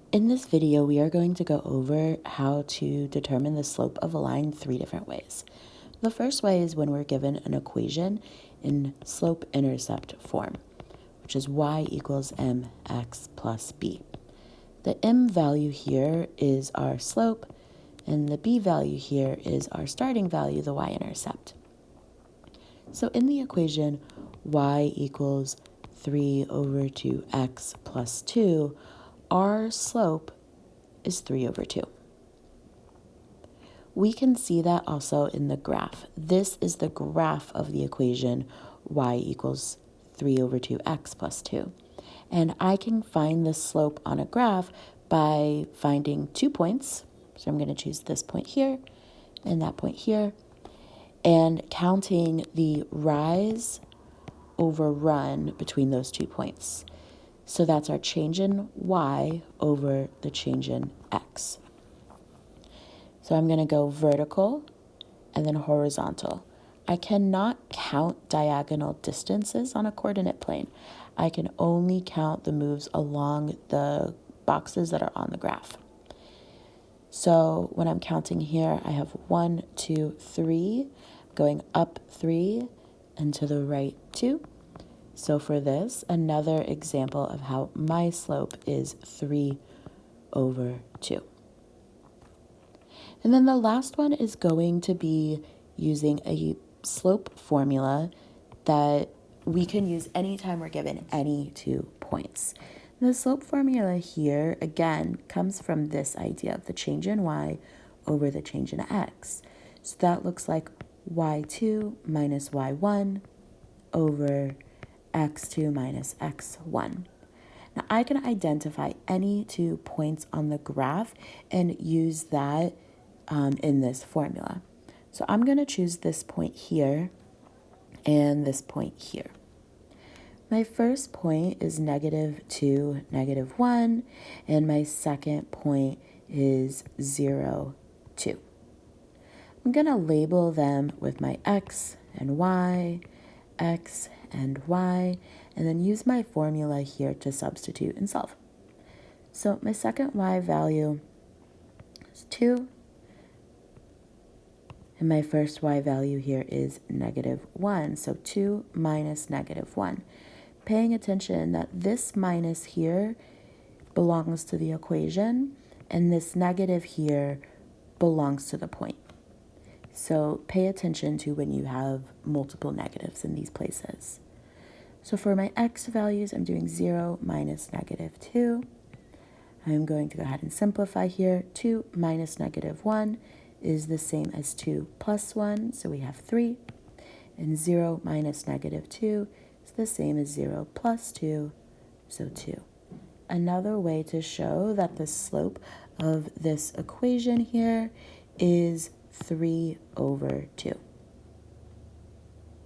In this video, we are going to go over how to determine the slope of a line 3 different ways. The first way is when we're given an equation in slope-intercept form, which is y equals mx plus b. The m value here is our slope, and the b value here is our starting value, the y-intercept. So in the equation y equals 3 over 2x plus 2, our slope is 3 over 2. We can see that also in the graph. This is the graph of the equation y equals 3 over 2x plus 2. And I can find the slope on a graph by finding 2 points. So I'm going to choose this point here and that point here, and counting the rise over run between those 2 points. So that's our change in y over the change in x. So I'm going to go vertical and then horizontal. I cannot count diagonal distances on a coordinate plane. I can only count the moves along the boxes that are on the graph. So when I'm counting here, I have 1, 2, 3, going up 3 and to the right 2. So for this, another example of how my slope is 3 over 2. And then the last one is going to be using a slope formula that we can use anytime we're given any 2 points. The slope formula here, again, comes from this idea of the change in y over the change in x. So that looks like y2 minus y1 over x2 minus x1. Now I can identify any 2 points on the graph and use that in this formula. So I'm going to choose this point here and this point here. My first point is -2, -1, and my second point is 0, 2. I'm going to label them with my x and y, x and y, and then use my formula here to substitute and solve. So my second y value is 2, and my first y value here is -1, so 2 minus -1. Paying attention that this minus here belongs to the equation, and this negative here belongs to the point. So pay attention to when you have multiple negatives in these places. So for my x values, I'm doing 0 minus -2. I'm going to go ahead and simplify here. 2 minus -1 is the same as 2 plus 1, so we have 3. And 0 minus -2 is the same as 0 plus 2, so 2. Another way to show that the slope of this equation here is 3 over 2.